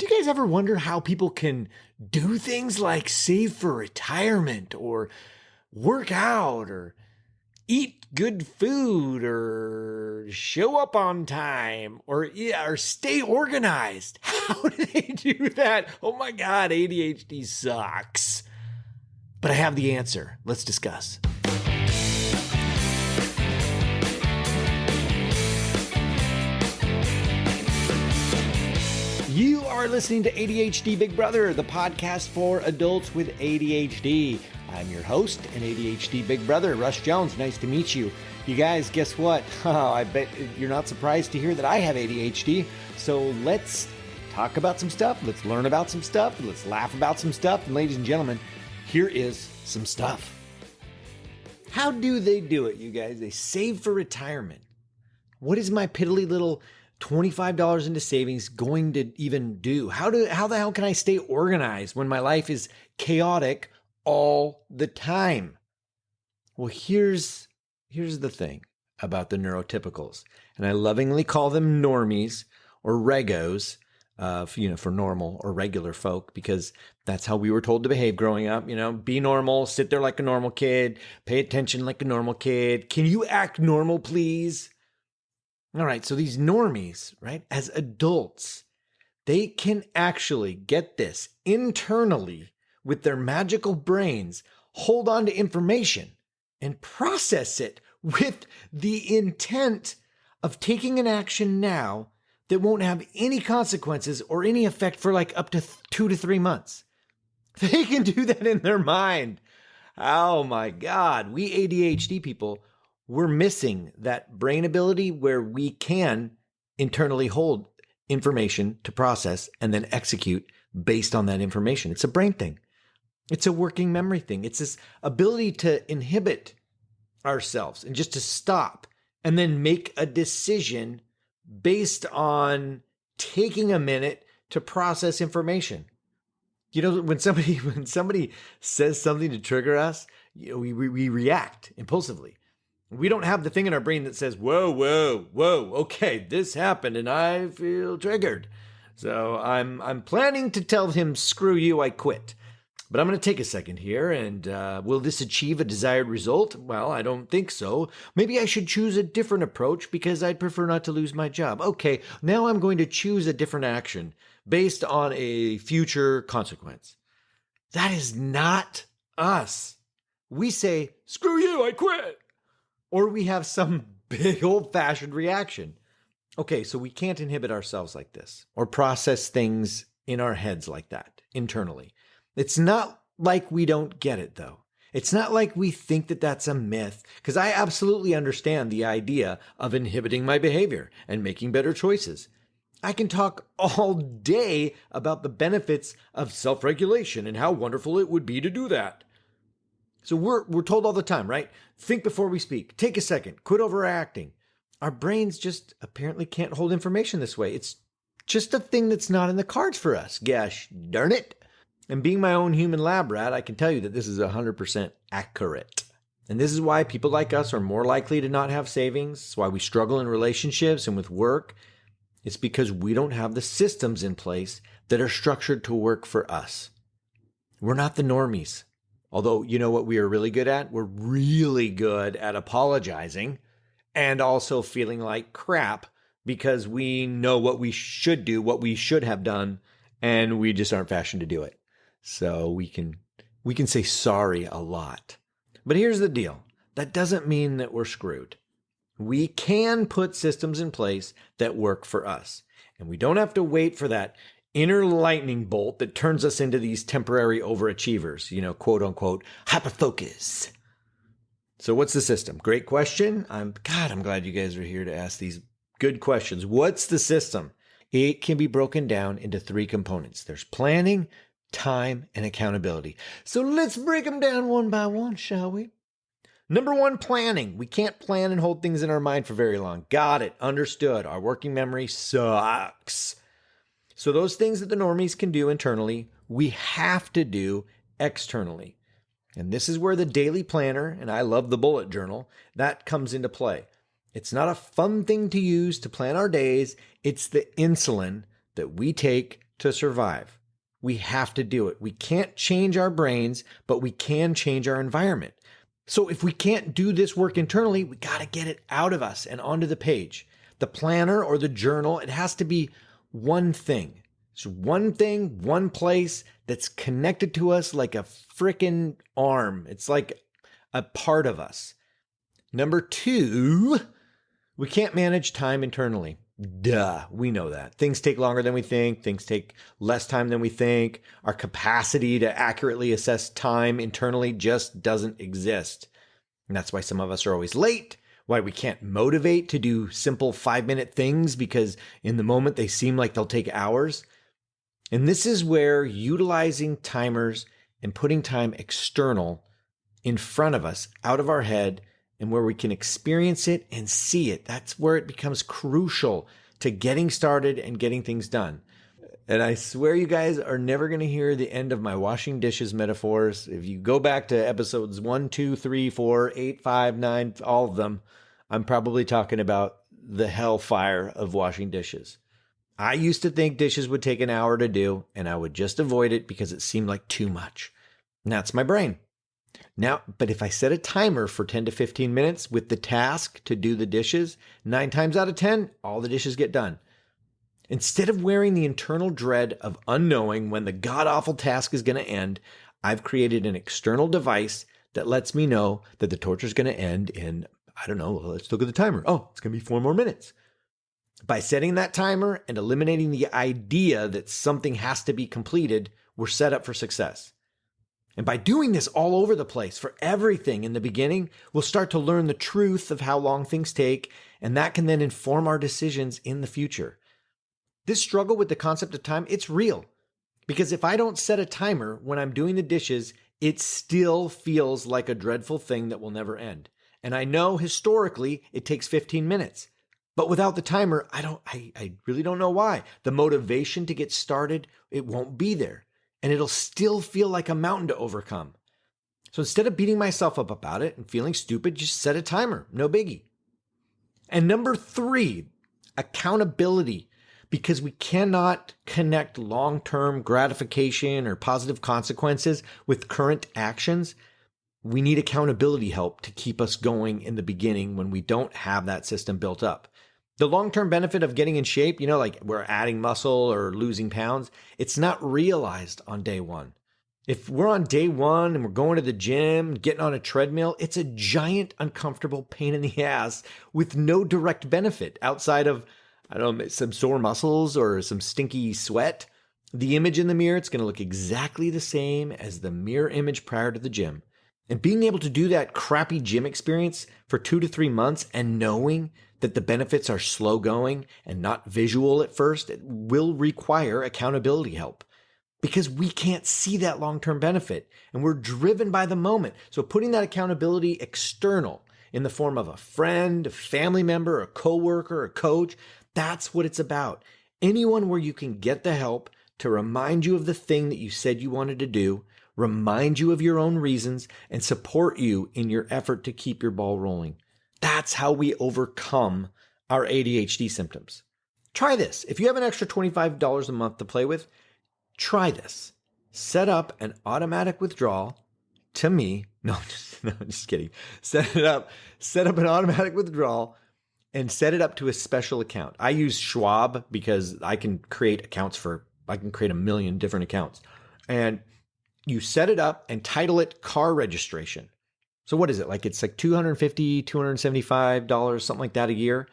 Do you guys ever wonder how people can do things like save for retirement or work out or eat good food or show up on time or stay organized? How do they do that? Oh my God, ADHD sucks. But I have the answer. Let's discuss. You are listening to ADHD Big Brother, the podcast for adults with ADHD. I'm your host and ADHD Big Brother, Russ Jones. Nice to meet you. You guys, guess what? I bet you're not surprised to hear that I have ADHD. So let's talk about some stuff. Let's learn about some stuff. Let's laugh about some stuff. And ladies and gentlemen, here is some stuff. How do they do it, you guys? They save for retirement. What is my piddly little $25 into savings going to even do? How the hell can I stay organized when my life is chaotic all the time? Well, here's the thing about the neurotypicals, and I lovingly call them normies or regos, for normal or regular folk, because that's how we were told to behave growing up. Be normal, sit there like a normal kid, pay attention like a normal kid. Can you act normal, please? All right, so these normies, right, as adults, they can actually get this internally with their magical brains, hold on to information and process it with the intent of taking an action now that won't have any consequences or any effect for like up to 2 to 3 months. They can do that in their mind. Oh my God, we ADHD people, we're missing that brain ability where we can internally hold information to process and then execute based on that information. It's a brain thing. It's a working memory thing. It's this ability to inhibit ourselves and just to stop and then make a decision based on taking a minute to process information. When somebody says something to trigger us, we react impulsively. We don't have the thing in our brain that says, whoa, okay, this happened and I feel triggered. So I'm planning to tell him, screw you, I quit. But I'm going to take a second here, and will this achieve a desired result? Well, I don't think so. Maybe I should choose a different approach because I'd prefer not to lose my job. Okay, now I'm going to choose a different action based on a future consequence. That is not us. We say, screw you, I quit. Or we have some big old-fashioned reaction. Okay, so we can't inhibit ourselves like this or process things in our heads like that internally. It's not like we don't get it, though. It's not like we think that that's a myth, because I absolutely understand the idea of inhibiting my behavior and making better choices. I can talk all day about the benefits of self-regulation and how wonderful it would be to do that. So we're told all the time, right? Think before we speak. Take a second. Quit overreacting. Our brains just apparently can't hold information this way. It's just a thing that's not in the cards for us. Gosh darn it. And being my own human lab rat, I can tell you that this is 100% accurate. And this is why people like us are more likely to not have savings. It's why we struggle in relationships and with work. It's because we don't have the systems in place that are structured to work for us. We're not the normies. Although, you know what we are really good at? We're really good at apologizing and also feeling like crap because we know what we should do, what we should have done, and we just aren't fashioned to do it. So we can say sorry a lot. But here's the deal. That doesn't mean that we're screwed. We can put systems in place that work for us. And we don't have to wait for that inner lightning bolt that turns us into these temporary overachievers, quote unquote, hyperfocus. So what's the system? Great question. I'm glad you guys are here to ask these good questions. What's the system? It can be broken down into 3 components. There's planning, time, and accountability. So let's break them down one by one, shall we? Number 1, planning. We can't plan and hold things in our mind for very long. Got it. Understood. Our working memory sucks. So those things that the normies can do internally, we have to do externally. And this is where the daily planner, and I love the bullet journal, that comes into play. It's not a fun thing to use to plan our days. It's the insulin that we take to survive. We have to do it. We can't change our brains, but we can change our environment. So if we can't do this work internally, we got to get it out of us and onto the page. The planner or the journal, it has to be one thing. It's one thing, one place that's connected to us like a freaking arm. It's like a part of us. Number 2, we can't manage time internally. Duh, we know that. Things take longer than we think. Things take less time than we think. Our capacity to accurately assess time internally just doesn't exist. And that's why some of us are always late, why we can't motivate to do simple 5-minute things because in the moment they seem like they'll take hours. And this is where utilizing timers and putting time external in front of us, out of our head, and where we can experience it and see it. That's where it becomes crucial to getting started and getting things done. And I swear you guys are never going to hear the end of my washing dishes metaphors. If you go back to episodes 1, 2, 3, 4, 8, 5, 9, all of them, I'm probably talking about the hellfire of washing dishes. I used to think dishes would take an hour to do, and I would just avoid it because it seemed like too much. And that's my brain. Now, but if I set a timer for 10 to 15 minutes with the task to do the dishes, 9 times out of 10, all the dishes get done. Instead of wearing the internal dread of unknowing when the god-awful task is going to end, I've created an external device that lets me know that the torture is going to end in, I don't know, let's look at the timer. Oh, it's going to be 4 more minutes. By setting that timer and eliminating the idea that something has to be completed, we're set up for success. And by doing this all over the place for everything in the beginning, we'll start to learn the truth of how long things take, and that can then inform our decisions in the future. This struggle with the concept of time, it's real. Because if I don't set a timer when I'm doing the dishes, it still feels like a dreadful thing that will never end. And I know historically it takes 15 minutes. But without the timer, I really don't know why. The motivation to get started, it won't be there. And it'll still feel like a mountain to overcome. So instead of beating myself up about it and feeling stupid, just set a timer. No biggie. And number 3, accountability. Because we cannot connect long-term gratification or positive consequences with current actions, we need accountability help to keep us going in the beginning when we don't have that system built up. The long-term benefit of getting in shape, like we're adding muscle or losing pounds, it's not realized on day 1. If we're on day 1 and we're going to the gym, getting on a treadmill, it's a giant uncomfortable pain in the ass with no direct benefit outside of, I don't know, some sore muscles or some stinky sweat. The image in the mirror, it's going to look exactly the same as the mirror image prior to the gym. And being able to do that crappy gym experience for 2 to 3 months and knowing that the benefits are slow going and not visual at first, it will require accountability help because we can't see that long-term benefit and we're driven by the moment. So putting that accountability external in the form of a friend, a family member, a coworker, a coach, that's what it's about. Anyone where you can get the help to remind you of the thing that you said you wanted to do, remind you of your own reasons, and support you in your effort to keep your ball rolling. That's how we overcome our ADHD symptoms. Try this. If you have an extra $25 a month to play with, try this. Set up an automatic withdrawal to me. No, just kidding. Set up an automatic withdrawal and set it up to a special account. I use Schwab because I can create a million different accounts. And you set it up and title it car registration. So what is it? It's like $250, $275, something like that a year.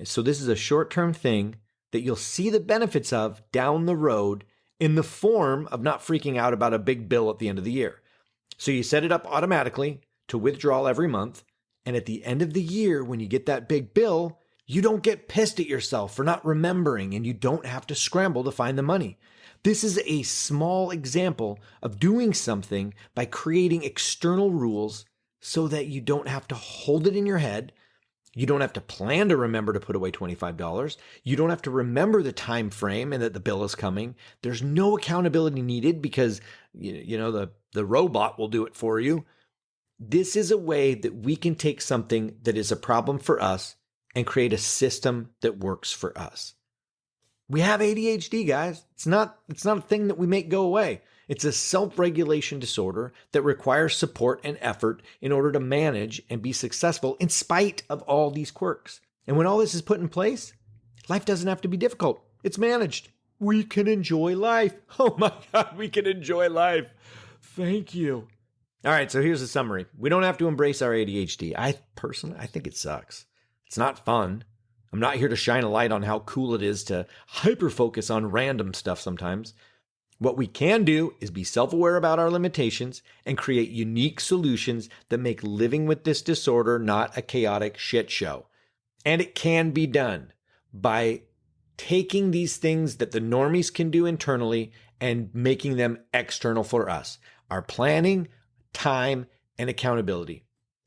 So this is a short-term thing that you'll see the benefits of down the road in the form of not freaking out about a big bill at the end of the year. So you set it up automatically to withdrawal every month. And at the end of the year, when you get that big bill, you don't get pissed at yourself for not remembering and you don't have to scramble to find the money. This is a small example of doing something by creating external rules so that you don't have to hold it in your head. You don't have to plan to remember to put away $25. You don't have to remember the time frame and that the bill is coming. There's no accountability needed because the robot will do it for you. This is a way that we can take something that is a problem for us and create a system that works for us. We have ADHD, guys. It's not a thing that we make go away. It's a self-regulation disorder that requires support and effort in order to manage and be successful in spite of all these quirks. And when all this is put in place, life doesn't have to be difficult. It's managed. We can enjoy life. Oh my God, we can enjoy life. Thank you. All right, so here's the summary. We don't have to embrace our ADHD. I think it sucks. It's not fun. I'm not here to shine a light on how cool it is to hyper-focus on random stuff sometimes. What we can do is be self-aware about our limitations and create unique solutions that make living with this disorder not a chaotic shit show. And it can be done by taking these things that the normies can do internally and making them external for us. Our planning, time, and accountability.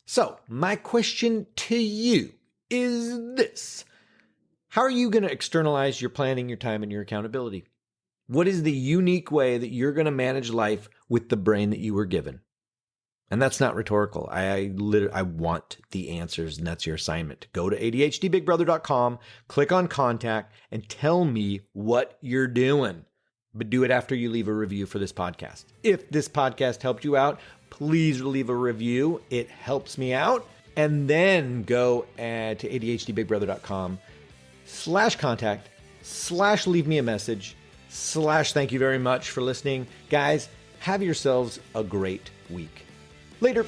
So, my question to you is this. How are you going to externalize your planning, your time, and your accountability? What is the unique way that you're going to manage life with the brain that you were given? And that's not rhetorical. I want the answers, and that's your assignment. Go to ADHDBigBrother.com, click on contact, and tell me what you're doing. But do it after you leave a review for this podcast. If this podcast helped you out, please leave a review. It helps me out. And then go to ADHDBigBrother.com/contact/leave me a message /thank you very much for listening. Guys, have yourselves a great week. Later.